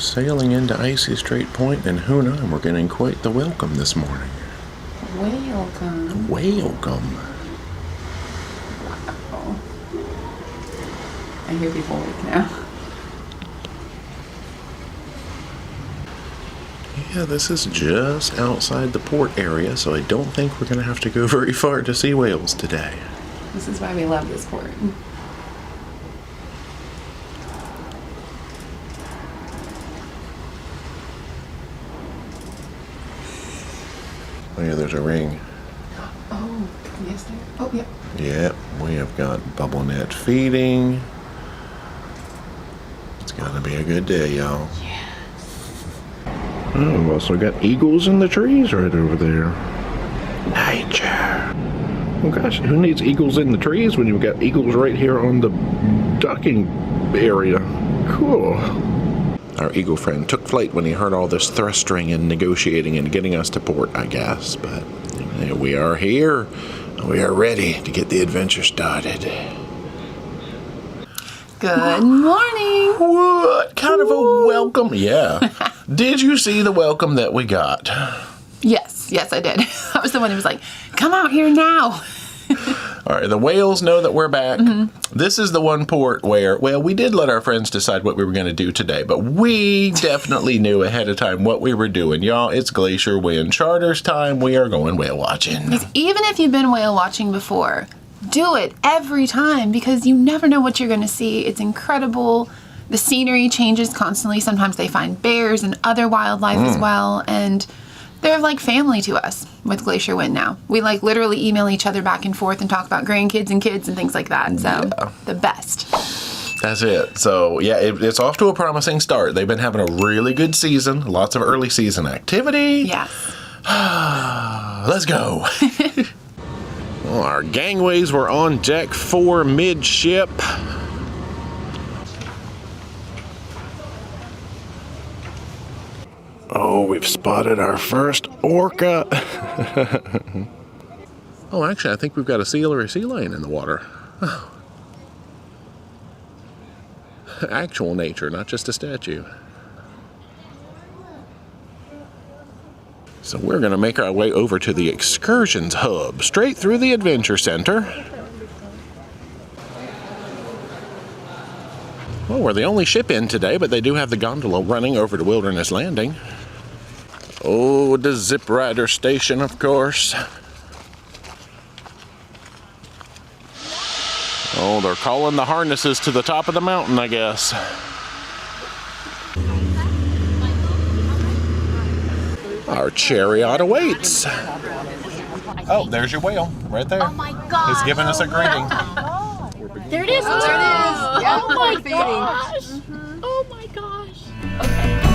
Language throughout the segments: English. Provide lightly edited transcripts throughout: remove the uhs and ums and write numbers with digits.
sailing into Icy Strait Point in Hoonah, and we're getting quite the welcome this morning. Welcome. Welcome. Wow. I hear people awake now. Yeah, this is just outside the port area, so I don't think we're going to have to go very far to see whales today. This is why we love this port. Oh yeah, there's a ring. Oh, yes there. Oh, yeah. Yep, we have got bubble net feeding. It's gonna be a good day, y'all. Yes. Oh, we've also got eagles in the trees right over there. Nature. Oh gosh, who needs eagles in the trees when you've got eagles right here on the docking area? Cool. Our eagle friend took flight when he heard all this thrustering and negotiating and getting us to port, I guess. But we are here. We are ready to get the adventure started. Good morning. What kind of a welcome? Yeah. Did you see the welcome that we got? Yes, I did. I was the one who was like, come out here now. All right, the whales know that we're back. Mm-hmm. This is the one port where, well, we did let our friends decide what we were going to do today, but we definitely knew ahead of time what we were doing. Y'all, it's Glacier Wind Charters time. We are going whale watching. Even if you've been whale watching before, do it every time because you never know what you're going to see. It's incredible. The scenery changes constantly. Sometimes they find bears and other wildlife as well, and they're like family to us with Glacier Wind now. We like literally email each other back and forth and talk about grandkids and kids and things like that. So yeah. The best. That's it. So yeah, it's off to a promising start. They've been having a really good season. Lots of early season activity. Yes. Let's go. Well, our gangways were on deck 4 midship. Oh, we've spotted our first orca. Oh, actually, I think we've got a seal or a sea lion in the water. Oh. Actual nature, not just a statue. So we're going to make our way over to the excursions hub, straight through the adventure center. Well, we're the only ship in today, but they do have the gondola running over to Wilderness Landing. Oh, the zip rider station, of course. Oh, they're calling the harnesses to the top of the mountain, I guess. Our chariot awaits. Oh, there's your whale, right there. Oh my God. He's giving us a greeting. There it is. Oh, there it is. Yeah, oh my gosh. Mm-hmm. Oh my gosh. Okay.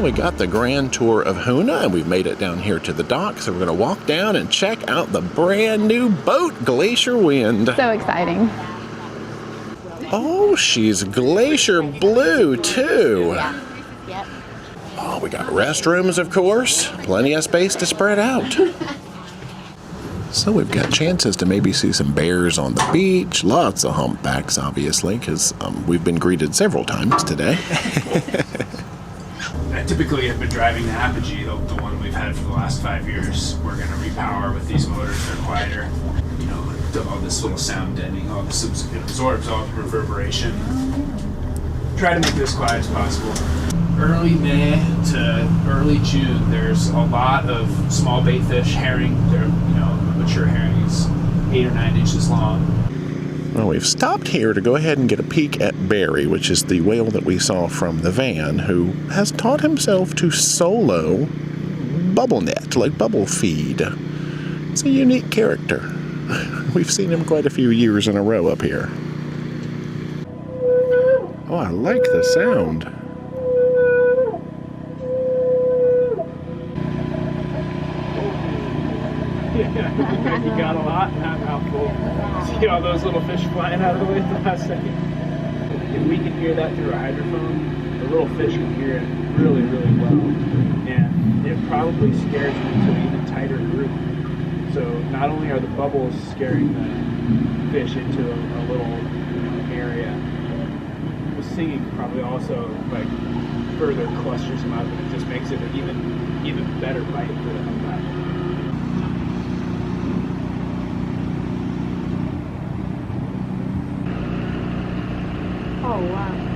We got the grand tour of Hoonah and we've made it down here to the dock, so we're going to walk down and check out the brand new boat, Glacier Wind. So exciting. Oh, she's glacier blue too. Yeah. Yep. Oh, we got restrooms, of course. Plenty of space to spread out. So we've got chances to maybe see some bears on the beach. Lots of humpbacks, obviously, because we've been greeted several times today. I typically have been driving the Apogee, the one we've had for the last 5 years. We're going to repower with these motors. They're quieter. You know, all this little sound deadening, all this absorbs all the reverberation. Try to make this quiet as possible. Early May to early June, there's a lot of small bait fish, herring. They're, mature herrings, 8 or 9 inches long. Well, we've stopped here to go ahead and get a peek at Barry, which is the whale that we saw from the van, who has taught himself to solo bubble net, like bubble feed. It's a unique character. We've seen him quite a few years in a row up here. Oh, I like the sound. You got a lot in that mouthful. See all those little fish flying out of the way at the last second? And we can hear that through a hydrophone. the little fish can hear it really, really well. And it probably scares them to an even tighter group. So not only are the bubbles scaring the fish into a little area, the singing probably also like further clusters them up, and it just makes it an even better bite for the humpback. Oh, wow.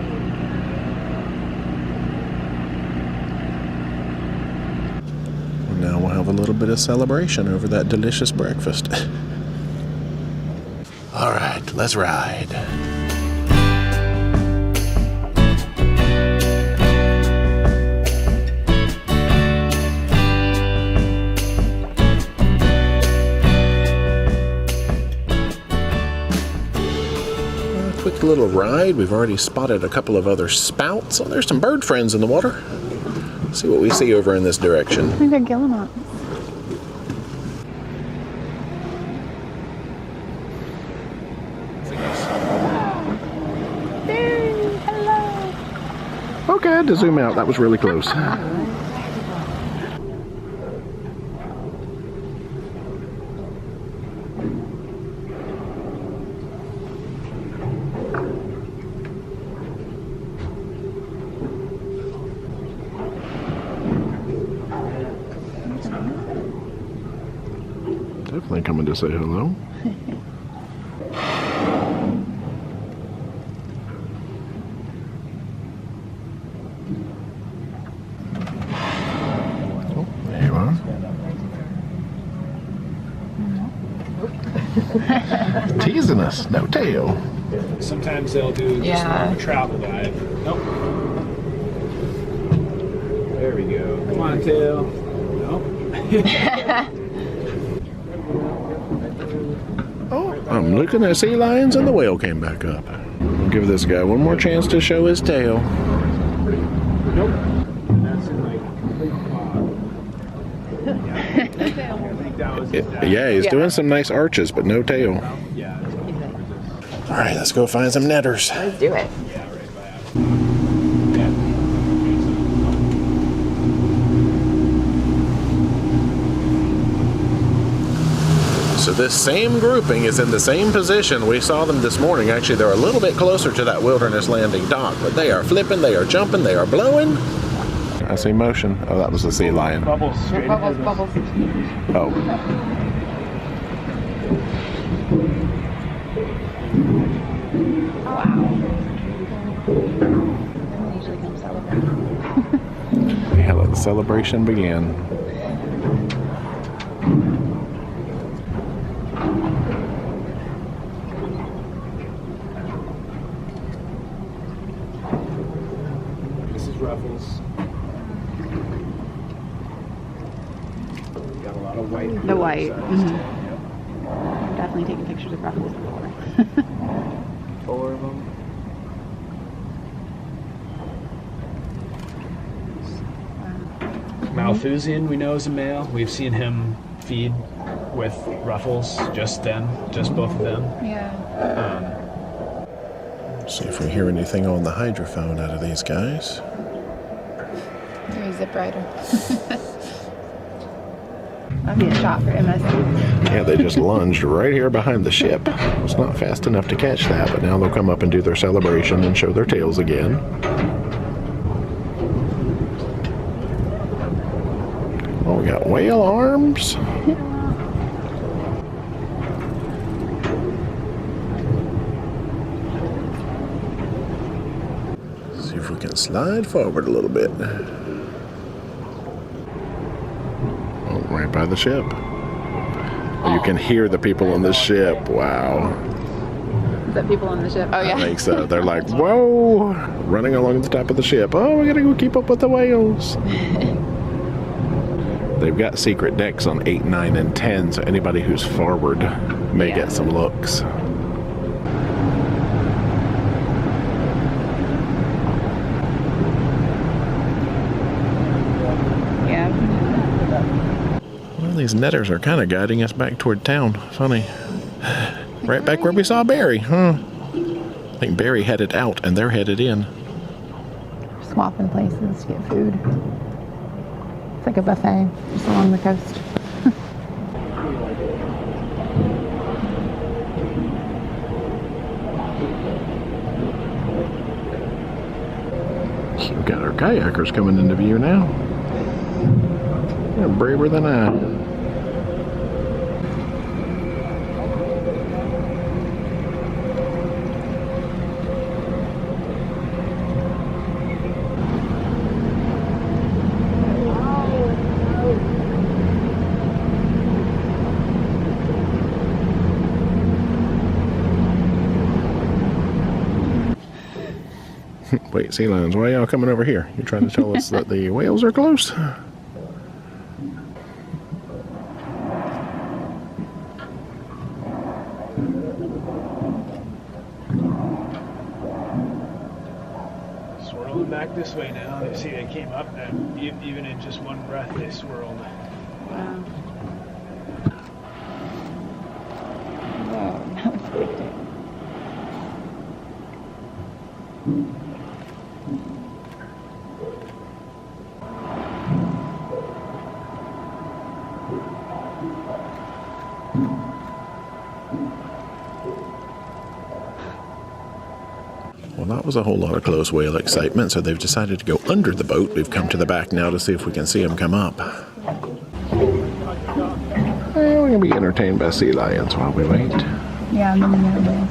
Now we'll have a little bit of celebration over that delicious breakfast. All right, let's ride. Quick little ride. We've already spotted a couple of other spouts. Oh, there's some bird friends in the water. Let's see what we see over in this direction. I think they're guillemots. Barry, hello. Okay, I had to zoom out. That was really close. Definitely coming to say hello. Oh, there you are. Teasing us, no tail. Sometimes they'll do just a travel dive. Nope. There we go. Come on, tail. Nope. Oh, I'm looking at sea lions and the whale came back up. We'll give this guy one more chance to show his tail. Nope. That's in like complete fog. I think that was Yeah, he's doing some nice arches, but no tail. Yeah. All right, let's go find some netters. Let's do it. Yeah, right by Acro. So this same grouping is in the same position. We saw them this morning. Actually, they're a little bit closer to that wilderness landing dock, but they are flipping, they are jumping, they are blowing. I see motion. Oh, that was the sea lion. Bubbles straight ahead of us. Bubbles. Oh. Usually come celebrate. Yeah, let the celebration begin. This is Ruffles. Got a lot of white. The white. Mm-hmm. I've definitely taken pictures of ruffles before. 4 of them. Malthusian, we know, is a male. We've seen him feed with ruffles, just both of them. Yeah. See if we hear anything on the hydrophone out of these guys. There's a zip rider. That'd be a shot for MSC. Yeah, they just lunged right here behind the ship. It's not fast enough to catch that, but now they'll come up and do their celebration and show their tails again. Oh, we got whale arms. See if we can slide forward a little bit. Oh, right by the ship. You can hear the people on the ship. Wow. Is that people on the ship? Oh, yeah. I think so. They're like, whoa, running along the top of the ship. Oh, we gotta go keep up with the whales. They've got secret decks on 8, 9, and 10, so anybody who's forward may get some looks. Yeah. Well, these netters are kind of guiding us back toward town. Funny. Right back where we saw Barry, huh? I think Barry headed out and they're headed in. swapping places to get food. It's like a buffet just along the coast. We've got our kayakers coming into view now. They're braver than I. Wait, sea lions, why y'all coming over here? You trying to tell us that the whales are close? Swirling back this way now. You see they came up and even in just one breath they swirled. Wow. Whoa, that was freaking. Well, that was a whole lot of close whale excitement, so they've decided to go under the boat. We've come to the back now to see if we can see them come up. Well, we're going to be entertained by sea lions while we wait. Yeah, I'm in the middle.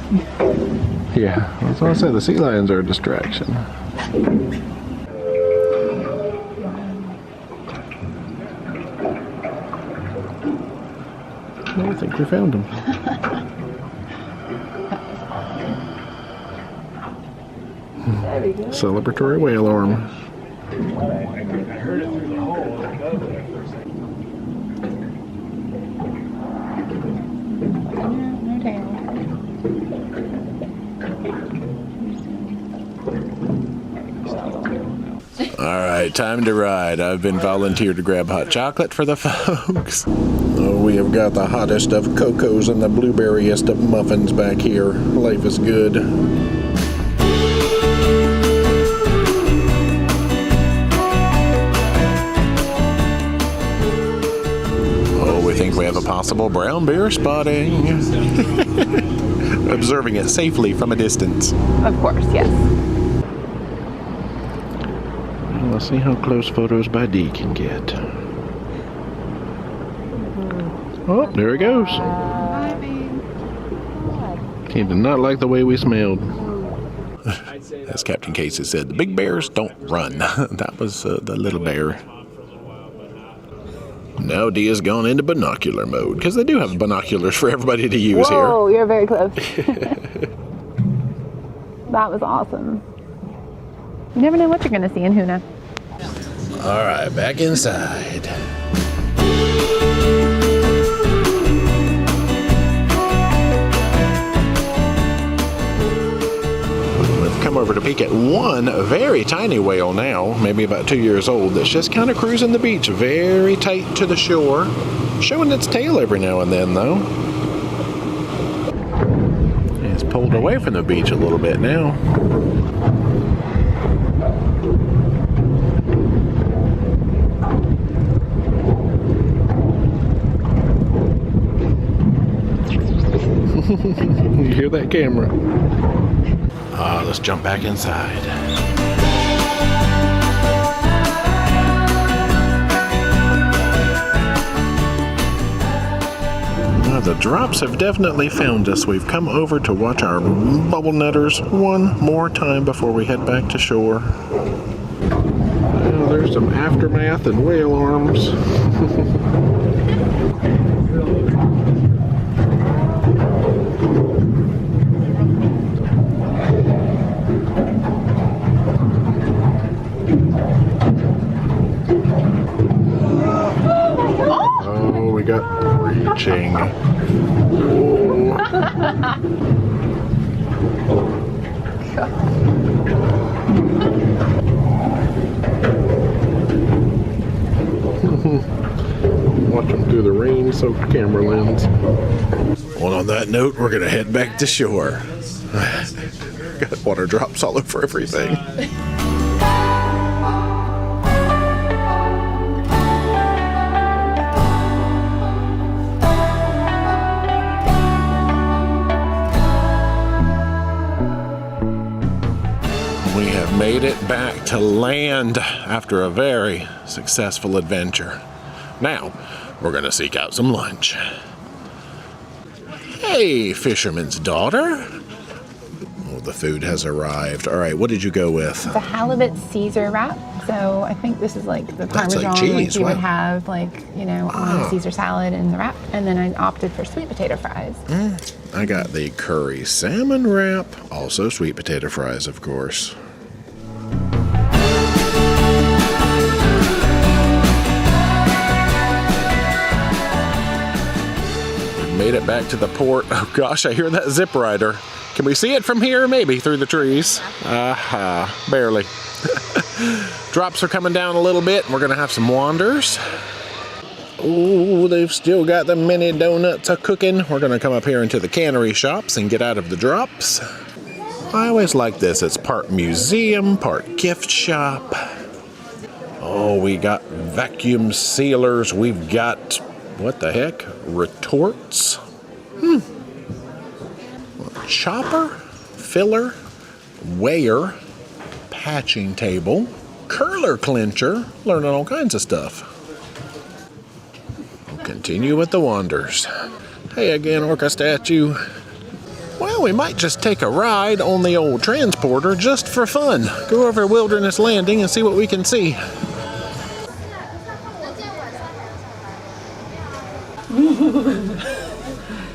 Yeah, that's what I said. The sea lions are a distraction. Well, I think we found them. Celebratory whale arm. I heard it through the hole. No tail. All right, time to ride. I've been volunteered to grab hot chocolate for the folks. Oh, we have got the hottest of cocos and the blueberriest of muffins back here. Life is good. Oh, we think we have a possible brown bear spotting. Observing it safely from a distance. Of course, yes. Let's see how close photos by D can get. Oh, there he goes. He did not like the way we smelled. As Captain Casey said, the big bears don't run. That was the little bear. Now D has gone into binocular mode, because they do have binoculars for everybody to use here. Whoa, you're very close. That was awesome. You never know what you're going to see in Hoonah. All right, back inside. We've come over to peek at one very tiny whale now, maybe about 2 years old, that's just kind of cruising the beach, very tight to the shore, showing its tail every now and then, though. It's pulled away from the beach a little bit now. You hear that camera? Let's jump back inside. The drops have definitely found us. We've come over to watch our bubble netters one more time before we head back to shore. Well, there's some aftermath and whale arms. Oh, we got reaching. Watch them through the rain-soaked camera lens. Well, on that note, we're gonna head back to shore. Got water drops all over everything. Made it back to land after a very successful adventure. Now, we're gonna seek out some lunch. Hey, fisherman's daughter. Oh, the food has arrived. All right, what did you go with? The halibut Caesar wrap. So I think this is like the That's Parmesan like cheese, you would wow. have on a Caesar salad in the wrap. And then I opted for sweet potato fries. I got the curry salmon wrap, also sweet potato fries, of course. Made it back to the port. Oh gosh, I hear that zip rider. Can we see it from here? Maybe through the trees. Barely. Drops are coming down a little bit, and we're gonna have some wanders. Oh, they've still got the mini donuts a cooking. We're gonna come up here into the cannery shops and get out of the drops. I always like this. It's part museum, part gift shop. Oh, we got vacuum sealers. We've got, what the heck? Retorts? Chopper, filler, weigher, patching table, curler clincher, learning all kinds of stuff. We'll continue with the wonders. Hey again, orca statue. Well, we might just take a ride on the old transporter just for fun. Go over Wilderness Landing and see what we can see.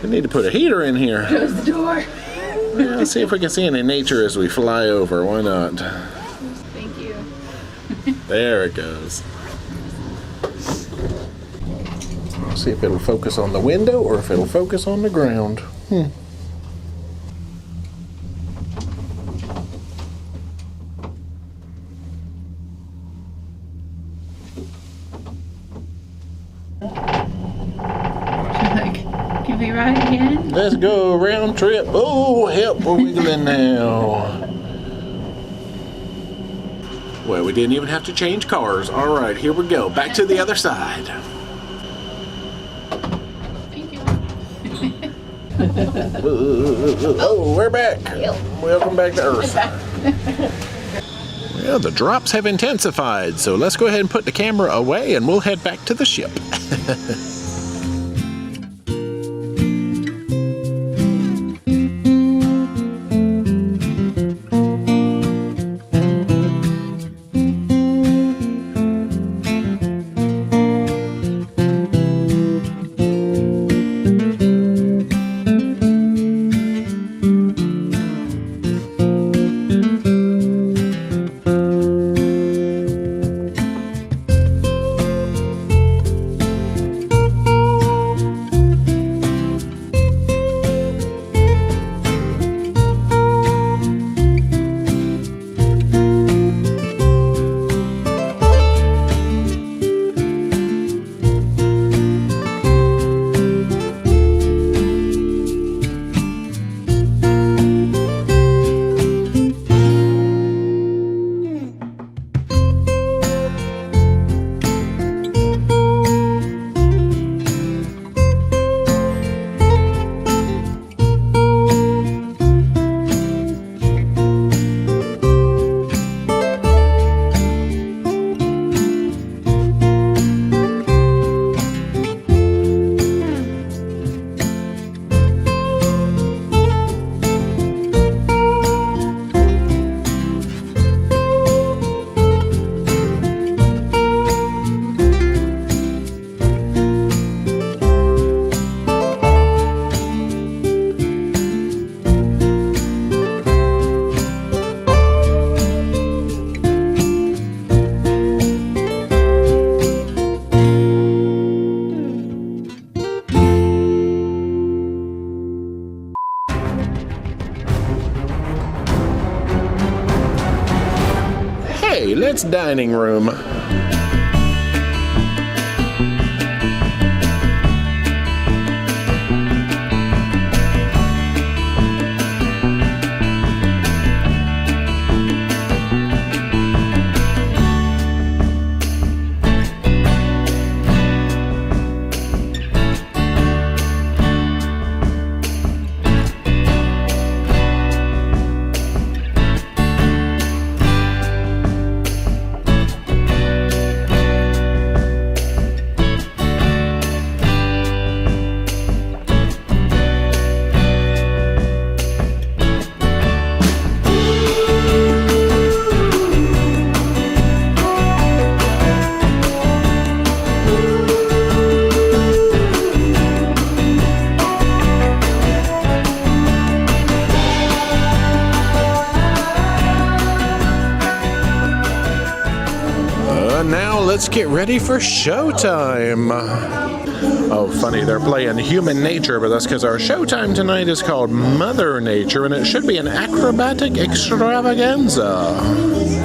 We need to put a heater in here. Close the door. Yeah, let's see if we can see any nature as we fly over. Why not? Thank you. There it goes. I'll see if it'll focus on the window or if it'll focus on the ground. Can we ride again? Let's go, round trip. Oh, help, we're wiggling now. Well, we didn't even have to change cars. All right, here we go. Back to the other side. Thank you. Oh, we're back. Welcome back to Earth. Well, the drops have intensified, so let's go ahead and put the camera away and we'll head back to the ship. Let's dining room. let's get ready for showtime. Oh, funny, they're playing Human Nature, but that's because our showtime tonight is called Mother Nature, and it should be an acrobatic extravaganza.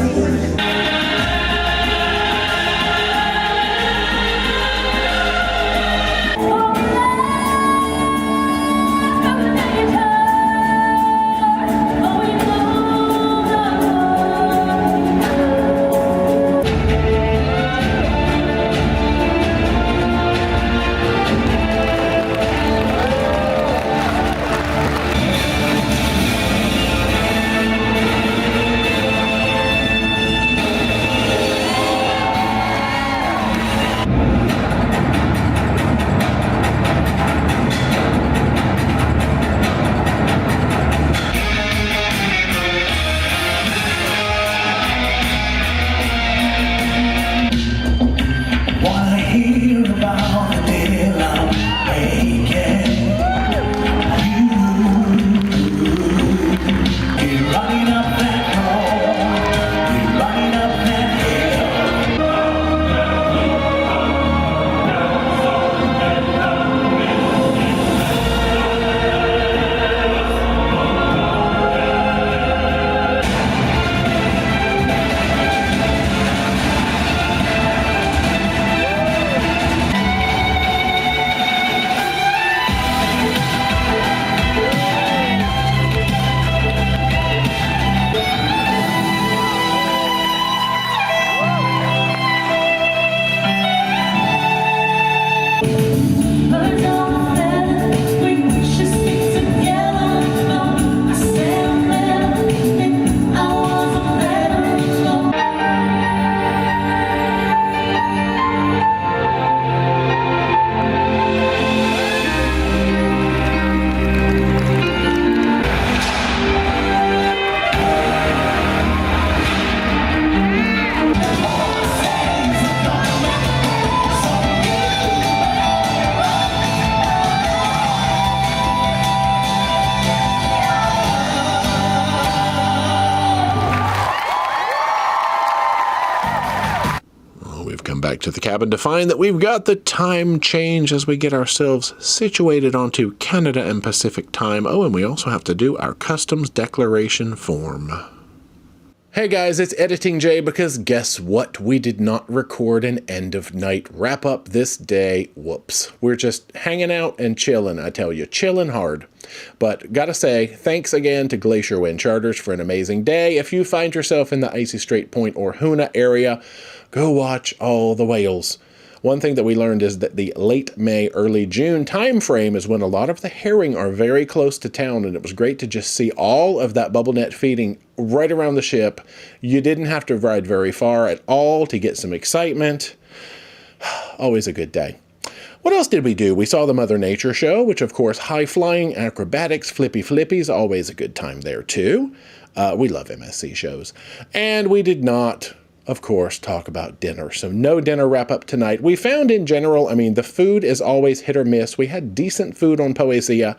Back to the cabin to find that we've got the time change as we get ourselves situated onto Canada and Pacific time. Oh, and we also have to do our customs declaration form. Hey guys, it's Editing Jay, because guess what? We did not record an end of night wrap up this day. Whoops. We're just hanging out and chilling, I tell you, chilling hard. But gotta say, thanks again to Glacier Wind Charters for an amazing day. If you find yourself in the Icy Strait Point or Hoonah area, go watch all the whales. One thing that we learned is that the late May, early June time frame is when a lot of the herring are very close to town, and it was great to just see all of that bubble net feeding right around the ship. You didn't have to ride very far at all to get some excitement. Always a good day. What else did we do? We saw the Mother Nature show, which of course, high-flying, acrobatics, flippy-flippies, always a good time there too. We love MSC shows. And we did not, of course, talk about dinner. So no dinner wrap-up tonight. We found in general, I mean, the food is always hit or miss. We had decent food on Poesia.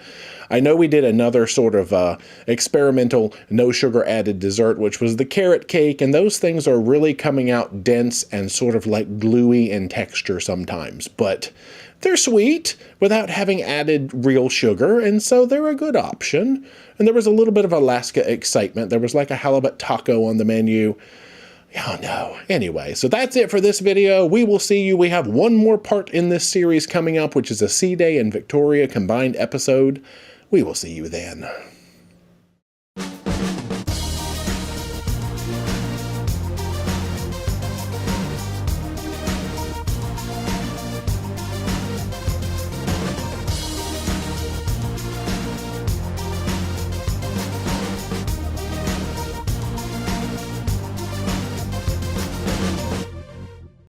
I know we did another sort of experimental no sugar added dessert, which was the carrot cake, and those things are really coming out dense and sort of like gluey in texture sometimes. But they're sweet without having added real sugar, and so they're a good option. And there was a little bit of Alaska excitement. There was like a halibut taco on the menu. Oh no. Anyway, so that's it for this video. We will see you. We have one more part in this series coming up, which is a Sea Day and Victoria combined episode. We will see you then.